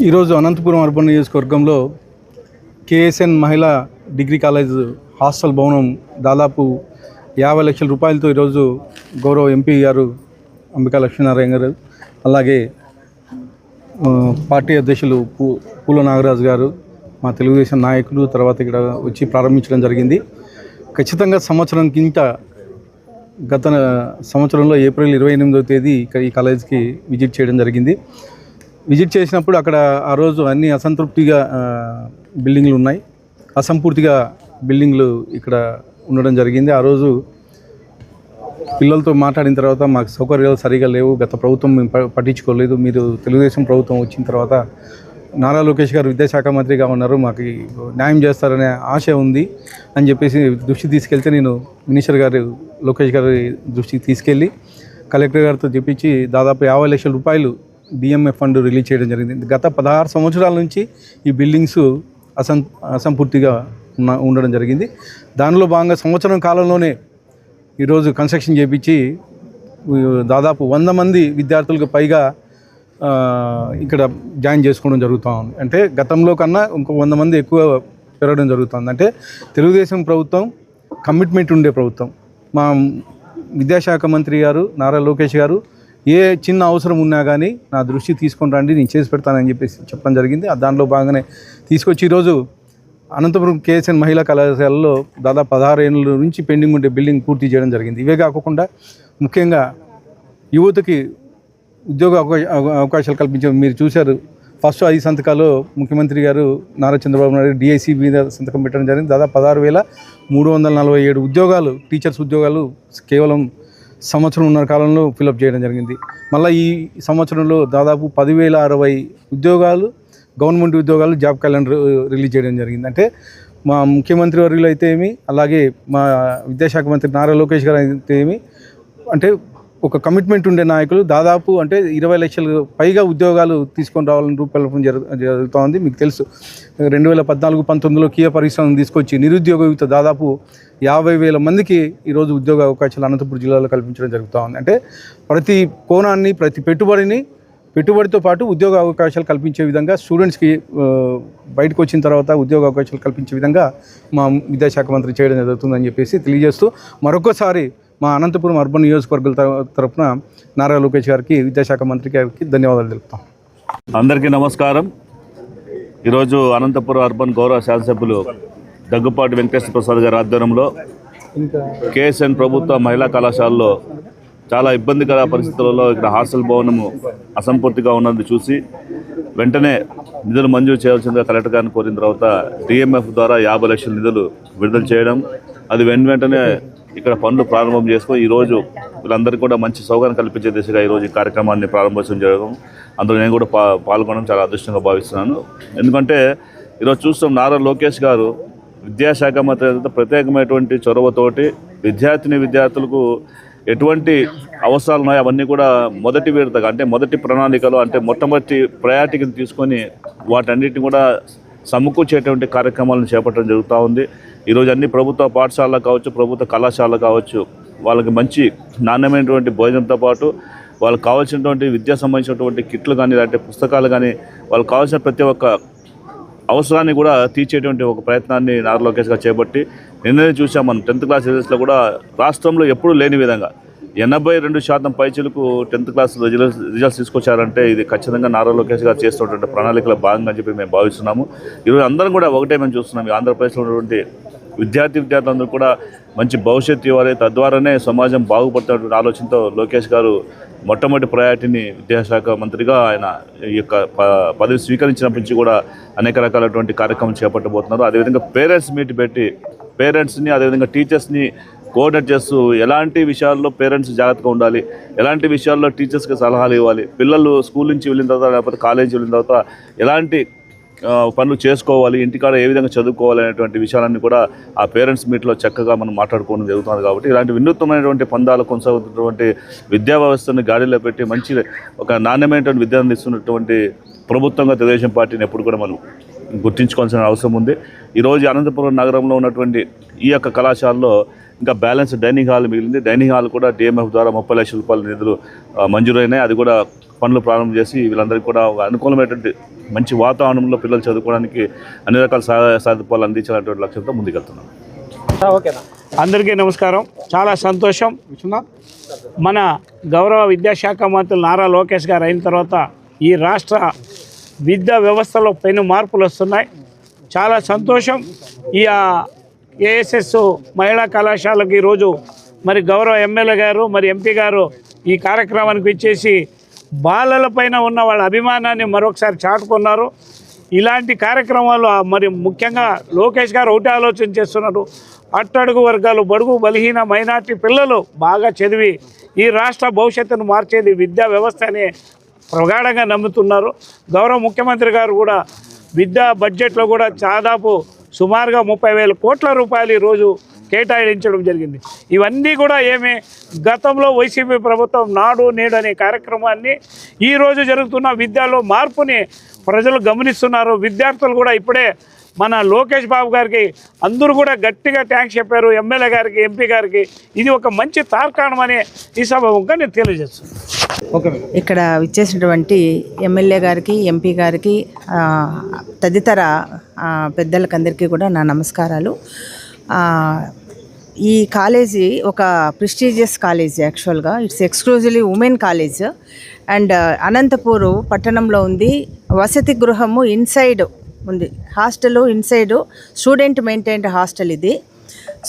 ఈరోజు అనంతపురం అర్బన్ నియోజకవర్గంలో కేఎస్ఎన్ మహిళా డిగ్రీ కాలేజ్ హాస్టల్ భవనం దాదాపు 50 లక్షల రూపాయలతో ఈరోజు గౌరవ ఎంపీ గారు అంబికా లక్ష్మీనారాయణ గారు, అలాగే పార్టీ అధ్యక్షులు పూల నాగరాజు గారు, మా తెలుగుదేశం నాయకులు తర్వాత ఇక్కడ వచ్చి ప్రారంభించడం జరిగింది. ఖచ్చితంగా సంవత్సరం కింద గత సంవత్సరంలో ఏప్రిల్ 28వ తేదీ ఈ కాలేజ్కి విజిట్ చేయడం జరిగింది. విజిట్ చేసినప్పుడు అక్కడ ఆ రోజు అన్ని అసంతృప్తిగా బిల్డింగ్లు ఉన్నాయి, అసంపూర్తిగా బిల్డింగ్లు ఇక్కడ ఉండడం జరిగింది. ఆ రోజు పిల్లలతో మాట్లాడిన తర్వాత మాకు సౌకర్యాలు సరిగా లేవు, గత ప్రభుత్వం మేము పట్టించుకోలేదు, మీరు తెలుగుదేశం ప్రభుత్వం వచ్చిన తర్వాత నారా లోకేష్ గారు విద్యాశాఖ మంత్రిగా ఉన్నారు, మాకు న్యాయం చేస్తారనే ఆశ ఉంది అని చెప్పేసి దృష్టికి తీసుకెళ్తే నేను మినిస్టర్ గారు లోకేష్ గారి దృష్టికి తీసుకెళ్ళి కలెక్టర్ గారితో చెప్పించి దాదాపు 50 లక్షల రూపాయలు డిఎంఎఫ్ ఫండ్ రిలీజ్ చేయడం జరిగింది. గత 16 సంవత్సరాల నుంచి ఈ బిల్డింగ్స్ అసంపూర్తిగా ఉండడం జరిగింది. దానిలో భాగంగా సంవత్సరం కాలంలోనే ఈరోజు కన్స్ట్రక్షన్ చేయించి దాదాపు 100 మంది విద్యార్థులకు పైగా ఇక్కడ జాయిన్ చేసుకోవడం జరుగుతూ ఉంది. అంటే గతంలో కన్నా ఇంకో 100 మంది ఎక్కువ పెరగడం జరుగుతుంది. అంటే తెలుగుదేశం ప్రభుత్వం కమిట్మెంట్ ఉండే ప్రభుత్వం. మా విద్యాశాఖ మంత్రి గారు నారా లోకేష్ గారు ఏ చిన్న అవసరం ఉన్నా కానీ నా దృష్టి తీసుకొని రండి, నేను చేసి పెడతానని చెప్పేసి చెప్పడం జరిగింది. దానిలో భాగంగానే తీసుకొచ్చి ఈరోజు అనంతపురం కేఎస్ఎన్ మహిళా కళాశాలలో దాదాపు 16 ఏళ్ళ నుంచి పెండింగ్ ఉండే బిల్డింగ్ పూర్తి చేయడం జరిగింది. ఇవే కాకుండా ముఖ్యంగా యువతకి ఉద్యోగ అవకాశాలు కల్పించే మీరు చూశారు, ఫస్ట్ 5 సంతకాలు ముఖ్యమంత్రి గారు నారా చంద్రబాబు నాయుడు డిఐసి మీద సంతకం పెట్టడం జరిగింది. దాదాపు 16,347 ఉద్యోగాలు, టీచర్స్ ఉద్యోగాలు కేవలం సంవత్సరంన్నర కాలంలో ఫిలప్ చేయడం జరిగింది. మళ్ళీ ఈ సంవత్సరంలో దాదాపు 10,060 ఉద్యోగాలు, గవర్నమెంట్ ఉద్యోగాలు జాబ్ క్యాలెండర్ రిలీజ్ చేయడం జరిగింది. అంటే మా ముఖ్యమంత్రి వర్యులు అయితే ఏమి, అలాగే మా విద్యాశాఖ మంత్రి నారా లోకేష్ గారు అయితే ఏమి, అంటే ఒక కమిట్మెంట్ ఉండే నాయకులు దాదాపు అంటే 20 లక్షలు పైగా ఉద్యోగాలు తీసుకొని రావాలని రూపకల్పన జరుగుతూ ఉంది. మీకు తెలుసు 2014-19లో కియా పరిశ్రమను తీసుకొచ్చి నిరుద్యోగ యువత దాదాపు 50,000 మందికి ఈరోజు ఉద్యోగ అవకాశాలు అనంతపురం జిల్లాలో కల్పించడం జరుగుతూ ఉంది. అంటే ప్రతి కోణాన్ని, ప్రతి పెట్టుబడితో పాటు ఉద్యోగ అవకాశాలు కల్పించే విధంగా స్టూడెంట్స్కి బయటకు వచ్చిన తర్వాత ఉద్యోగ అవకాశాలు కల్పించే విధంగా మా విద్యాశాఖ మంత్రి చేయడం జరుగుతుందని చెప్పేసి తెలియజేస్తూ మరొకసారి మా అనంతపురం అర్బన్ నియోజకవర్గాల తరఫున నారా లోకేష్ గారికి, విద్యాశాఖ మంత్రి గారికి ధన్యవాదాలు తెలుపుతాం. అందరికీ నమస్కారం. ఈరోజు అనంతపురం అర్బన్ గౌరవ శాసనసభ్యులు దగ్గుపాటి వెంకటేశ్వర ప్రసాద్ గారి ఆధ్వర్యంలో కేఎస్ఎన్ ప్రభుత్వ మహిళా కళాశాలలో చాలా ఇబ్బందికర పరిస్థితులలో ఇక్కడ హాస్టల్ భవనము అసంపూర్తిగా ఉన్నది చూసి వెంటనే నిధులు మంజూరు చేయాల్సిందిగా కలెక్టర్ గారిని కోరిన తర్వాత డిఎంఎఫ్ ద్వారా 50 లక్షల నిధులు విడుదల చేయడం, అది వెంటనే ఇక్కడ పనులు ప్రారంభం చేసుకొని ఈరోజు వీళ్ళందరికీ కూడా మంచి సౌకర్యం కల్పించే దిశగా ఈరోజు ఈ కార్యక్రమాన్ని ప్రారంభోత్సవం చేయడం, అందులో నేను కూడా పాల్గొనడం చాలా అదృష్టంగా భావిస్తున్నాను. ఎందుకంటే ఈరోజు చూస్తాం నారా లోకేష్ గారు విద్యాశాఖ మంత్రి ప్రత్యేకమైనటువంటి చొరవతోటి విద్యార్థులకు ఎటువంటి అవసరాలు ఉన్నాయో అవన్నీ కూడా మొదటి విడతగా అంటే మొదటి ప్రణాళికలో అంటే మొట్టమొదటి ప్రయారిటీని తీసుకొని వాటన్నిటిని కూడా సమకూర్చేటువంటి కార్యక్రమాలను చేపట్టడం జరుగుతూ ఉంది. ఈరోజు అన్ని ప్రభుత్వ పాఠశాలలు కావచ్చు, ప్రభుత్వ కళాశాలలు కావచ్చు, వాళ్ళకి మంచి నాణ్యమైనటువంటి భోజనంతో పాటు వాళ్ళకి కావాల్సినటువంటి విద్యా సంబంధించినటువంటి కిట్లు కానీ లేదంటే పుస్తకాలు కానీ వాళ్ళకి కావాల్సిన ప్రతి ఒక్క అవసరాన్ని కూడా తీర్చేటువంటి ఒక ప్రయత్నాన్ని నారా లోకేష్ గారు చేపట్టి నిన్ననే చూసాం. మనం 10th క్లాస్ రిజల్ట్స్లో కూడా రాష్ట్రంలో ఎప్పుడూ లేని విధంగా 82% పైచీలకు 10th క్లాస్ రిజల్ట్స్ తీసుకొచ్చారంటే ఇది ఖచ్చితంగా నారా లోకేష్ గారు చేస్తున్నటువంటి ప్రణాళికల భాగంగా చెప్పి మేము భావిస్తున్నాము. ఈరోజు అందరం కూడా ఒకటే మేము చూస్తున్నాం, ఆంధ్రప్రదేశ్లో ఉన్నటువంటి విద్యార్థులందరూ కూడా మంచి భవిష్యత్తు ఇవ్వాలి, తద్వారానే సమాజం బాగుపడుతున్నటువంటి ఆలోచనతో లోకేష్ గారు మొట్టమొదటి ప్రయారిటీని విద్యాశాఖ మంత్రిగా ఆయన ఈ యొక్క పదవి స్వీకరించినప్పటి నుంచి కూడా అనేక రకాలైనటువంటి కార్యక్రమం చేపట్టబోతున్నారు. అదేవిధంగా పేరెంట్స్ మీట్ పెట్టి పేరెంట్స్ని అదేవిధంగా టీచర్స్ని కోఆర్డినేట్ చేస్తూ ఎలాంటి విషయాల్లో పేరెంట్స్ జాగ్రత్తగా ఉండాలి, ఎలాంటి విషయాల్లో టీచర్స్కి సలహాలు ఇవ్వాలి, పిల్లలు స్కూల్ నుంచి వెళ్ళిన తర్వాత లేకపోతే కాలేజీ వెళ్ళిన తర్వాత ఎలాంటి పనులు చేసుకోవాలి, ఇంటికాడ ఏ విధంగా చదువుకోవాలి అనేటువంటి విషయాలన్నీ కూడా ఆ పేరెంట్స్ మీట్లో చక్కగా మనం మాట్లాడుకోవడం జరుగుతుంది. కాబట్టి ఇలాంటి వినూత్నమైనటువంటి పందాలు కొనసాగుతున్నటువంటి విద్యా వ్యవస్థను గాడిలో పెట్టి మంచి ఒక నాణ్యమైనటువంటి విద్యను అందిస్తున్నటువంటి ప్రభుత్వంగా తెలుగుదేశం పార్టీని ఎప్పుడు కూడా మనం గుర్తించుకోవాల్సిన అవసరం ఉంది. ఈరోజు అనంతపురం నగరంలో ఉన్నటువంటి ఈ యొక్క కళాశాలలో ఇంకా బ్యాలెన్స్ డైనింగ్ హాల్ మిగిలింది. డైనింగ్ హాల్ కూడా డిఎంఎఫ్ ద్వారా 30 లక్షల రూపాయల నిధులు మంజూరైనాయి. అది కూడా పనులు ప్రారంభం చేసి వీళ్ళందరికీ కూడా అనుకూలమైనటువంటి మంచి వాతావరణంలో పిల్లలు చదువుకోవడానికి అన్ని రకాల సదుపాయాలు అందించాలనేటువంటి లక్ష్యంతో ముందుకెళ్తున్నాం. అందరికీ నమస్కారం. చాలా సంతోషం. మన గౌరవ విద్యాశాఖ మంత్రులు నారా లోకేష్ గారు అయిన తర్వాత ఈ రాష్ట్ర విద్యా వ్యవస్థలో పెను మార్పులు వస్తున్నాయి. చాలా సంతోషం. ఈ ఏఎస్ఎస్ మహిళా కళాశాలకు ఈరోజు మరి గౌరవ ఎమ్మెల్యే గారు మరి ఎంపీ గారు ఈ కార్యక్రమానికి ఇచ్చేసి బాలలపైన ఉన్న వాళ్ళ అభిమానాన్ని మరొకసారి చాటుకున్నారు. ఇలాంటి కార్యక్రమాలు మరి ముఖ్యంగా లోకేష్ గారు ఒకటే ఆలోచన చేస్తున్నారు. అట్టడుగు వర్గాలు, బడుగు బలహీన మైనార్టీ పిల్లలు బాగా చదివి ఈ రాష్ట్ర భవిష్యత్తును మార్చేది విద్యా వ్యవస్థ అనే ప్రగాఢంగా నమ్ముతున్నారు. గౌరవ ముఖ్యమంత్రి గారు కూడా విద్యా బడ్జెట్లో కూడా దాదాపు సుమారుగా 30,000 కోట్ల రూపాయలు ఈరోజు కేటాయించడం జరిగింది. ఇవన్నీ కూడా గతంలో వైసీపీ ప్రభుత్వం నాడు నేడు అనే కార్యక్రమాన్ని ఈరోజు జరుగుతున్న విద్యలో మార్పుని ప్రజలు గమనిస్తున్నారు. విద్యార్థులు కూడా ఇప్పుడే మన లోకేష్ బాబు గారికి అందరూ కూడా గట్టిగా థ్యాంక్స్ చెప్పారు. ఎమ్మెల్యే గారికి, ఎంపీ గారికి ఇది ఒక మంచి తార్కాణమని ఈ సభగా నేను తెలియజేస్తున్నాను. ఇక్కడ విచ్చేసినటువంటి ఎమ్మెల్యే గారికి, ఎంపీ గారికి, తదితర పెద్దలకందరికీ కూడా నా నమస్కారాలు. ఈ కాలేజీ ఒక ప్రెస్టీజియస్ కాలేజ్. యాక్చువల్గా it's exclusively women college and Anantapur పట్టణంలో ఉంది. వసతి గృహము ఇన్సైడ్ ఉంది, hostel inside student maintained hostel ఇది.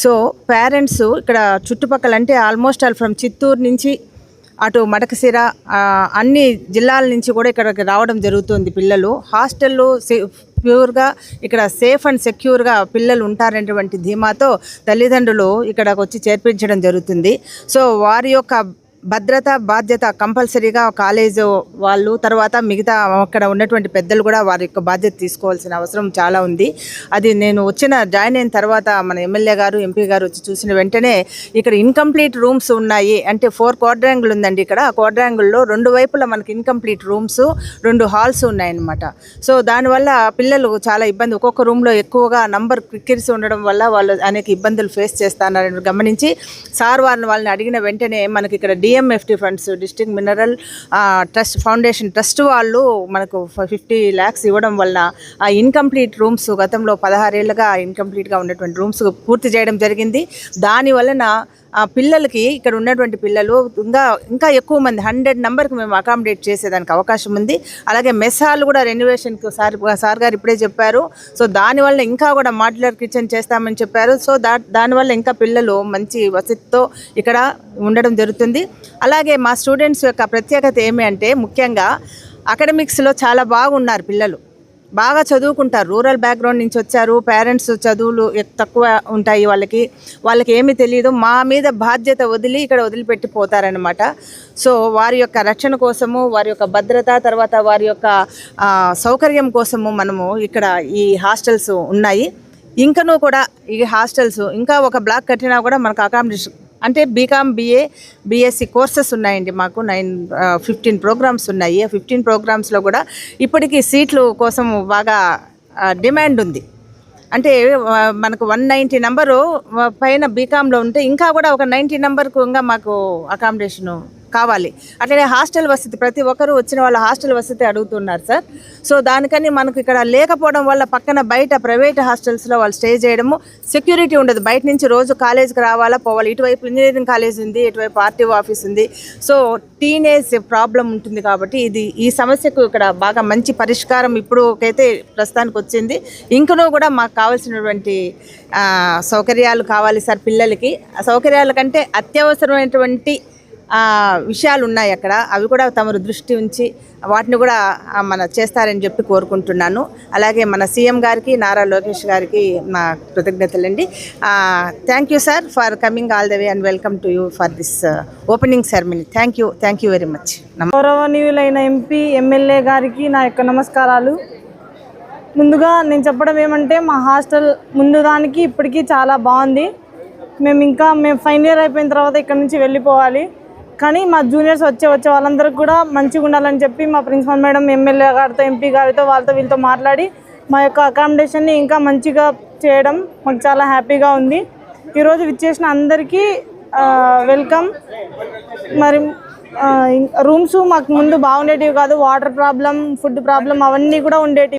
సో పేరెంట్స్ ఇక్కడ చుట్టుపక్కల అంటే ఆల్మోస్ట్ ఆల్ ఫ్రమ్ చిత్తూరు నుంచి అటు మడకశిర అన్ని జిల్లాల నుంచి కూడా ఇక్కడికి రావడం జరుగుతుంది పిల్లలు. హాస్టల్లో ప్యూర్గా ఇక్కడ సేఫ్ అండ్ సెక్యూర్గా పిల్లలు ఉంటారనేటువంటి ధీమాతో తల్లిదండ్రులు ఇక్కడికి వచ్చి చేర్పించడం జరుగుతుంది. సో వారి యొక్క భద్రత బాధ్యత కంపల్సరీగా కాలేజు వాళ్ళు, తర్వాత మిగతా అక్కడ ఉన్నటువంటి పెద్దలు కూడా వారి యొక్క బాధ్యత తీసుకోవాల్సిన అవసరం చాలా ఉంది. అది నేను జాయిన్ అయిన తర్వాత మన ఎమ్మెల్యే గారు, ఎంపీ గారు వచ్చి చూసిన వెంటనే ఇక్కడ ఇన్కంప్లీట్ రూమ్స్ ఉన్నాయి. అంటే 4 క్వాడ్రాంగిల్ ఉందండి ఇక్కడ. ఆ క్వాడ్రాంగిల్లో 2 వైపులా మనకి ఇన్కంప్లీట్ రూమ్స్, 2 హాల్స్ ఉన్నాయన్నమాట. సో దానివల్ల పిల్లలు చాలా ఇబ్బంది, ఒక్కొక్క రూమ్లో ఎక్కువగా నంబర్ క్రిక్కిరిసి ఉండడం వల్ల వాళ్ళు అనేక ఇబ్బందులు ఫేస్ చేస్తున్నారని గమనించి సార్ వాళ్ళని అడిగిన వెంటనే మనకి ఇక్కడ DMFT funds, district mineral trust foundation trust వాళ్ళు మనకు 50 lakhs ఇవ్వడం వలన ఆ ఇన్కంప్లీట్ రూమ్స్ గతంలో 16 ఏళ్ళుగా ఇన్కంప్లీట్గా ఉన్నటువంటి రూమ్స్ పూర్తి చేయడం జరిగింది. దాని వలన పిల్లలకి ఇక్కడ ఉన్నటువంటి పిల్లలు ఇంకా ఎక్కువ మంది 100 నెంబర్కి మేము అకామిడేట్ చేసేదానికి అవకాశం ఉంది. అలాగే మెస్ హాల్ కూడా రెన్యువేషన్కి సార్ గారు ఇప్పుడే చెప్పారు. సో దానివల్ల ఇంకా కూడా మాడ్యులర్ కిచెన్ చేస్తామని చెప్పారు. సో దానివల్ల ఇంకా పిల్లలు మంచి వసతితో ఇక్కడ ఉండడం జరుగుతుంది. అలాగే మా స్టూడెంట్స్ యొక్క ప్రత్యేకత ఏమి అంటే ముఖ్యంగా అకాడమిక్స్లో చాలా బాగున్నారు పిల్లలు, బాగా చదువుకుంటారు. రూరల్ బ్యాక్గ్రౌండ్ నుంచి వచ్చారు. పేరెంట్స్ చదువులు తక్కువ ఉంటాయి, వాళ్ళకి ఏమీ తెలియదు. మా మీద బాధ్యత ఇక్కడ వదిలిపెట్టి పోతారనమాట. సో వారి యొక్క రక్షణ కోసము, వారి యొక్క భద్రత, తర్వాత వారి యొక్క సౌకర్యం కోసము మనము ఇక్కడ ఈ హాస్టల్స్ ఉన్నాయి. ఇంకనూ కూడా ఈ హాస్టల్స్ ఇంకా ఒక బ్లాక్ కట్టినా కూడా మనకు అకామిడేషన్ అంటే బీకామ్, BA, BSc కోర్సెస్ ఉన్నాయండి. మాకు 15 ప్రోగ్రామ్స్ ఉన్నాయి. 15 ప్రోగ్రామ్స్లో కూడా ఇప్పటికీ సీట్లు కోసం బాగా డిమాండ్ ఉంది. అంటే మనకు 190 నెంబరు పైన బీకామ్లో ఉంటే ఇంకా కూడా ఒక 90 నెంబర్కు ఇంకా మాకు అకామిడేషను కావాలి. అట్లనే హాస్టల్ వసతి, ప్రతి ఒక్కరూ వచ్చిన వాళ్ళ హాస్టల్ వసతి అడుగుతున్నారు సార్. సో దానికని మనకు ఇక్కడ లేకపోవడం వల్ల పక్కన బయట ప్రైవేట్ హాస్టల్స్లో వాళ్ళు స్టే చేయడము, సెక్యూరిటీ ఉండదు. బయట నుంచి రోజు కాలేజ్కి రావాలా, పోవాలి. ఇటువైపు ఇంజనీరింగ్ కాలేజ్ ఉంది, ఇటువైపు RTO ఆఫీస్ ఉంది. సో టీనేజ్ ప్రాబ్లం ఉంటుంది. కాబట్టి ఈ సమస్యకు ఇక్కడ బాగా మంచి పరిష్కారం ఇప్పుడుకైతే ప్రస్తుతానికి వచ్చింది. ఇంకనూ కూడా మాకు కావాల్సినటువంటి సౌకర్యాలు కావాలి సార్ పిల్లలకి. సౌకర్యాల కంటే అత్యవసరమైనటువంటి విషయాలు ఉన్నాయి అక్కడ. అవి కూడా తమరు దృష్టి ఉంచి వాటిని కూడా చేస్తారని చెప్పి కోరుకుంటున్నాను. అలాగే మన సీఎం గారికి, నారా లోకేష్ గారికి నా కృతజ్ఞతలండి. Thank you sir for coming all the way and welcome to you for this opening ceremony. Thank you very much. గౌరవనీయులైన ఎంపీ, ఎమ్మెల్యే గారికి నా యొక్క నమస్కారాలు. ముందుగా నేను చెప్పడం ఏమంటే మా హాస్టల్ ముందు దానికి ఇప్పటికీ చాలా బాగుంది. మేము ఫైనల్ ఇయర్ అయిపోయిన తర్వాత ఇక్కడ నుంచి వెళ్ళిపోవాలి. కానీ మా జూనియర్స్ వచ్చే వాళ్ళందరికీ కూడా మంచిగా ఉండాలని చెప్పి మా ప్రిన్సిపల్ మేడం, ఎమ్మెల్యే గారితో, ఎంపీ గారితో, వీళ్ళతో మాట్లాడి మా యొక్క అకామిడేషన్ని ఇంకా మంచిగా చేయడం మాకు చాలా హ్యాపీగా ఉంది. ఈరోజు విచ్చేసిన అందరికీ వెల్కమ్. మరి రూమ్స్ మాకు ముందు బాగుండేటివి కాదు, వాటర్ ప్రాబ్లం, ఫుడ్ ప్రాబ్లం అవన్నీ కూడా ఉండేటివి.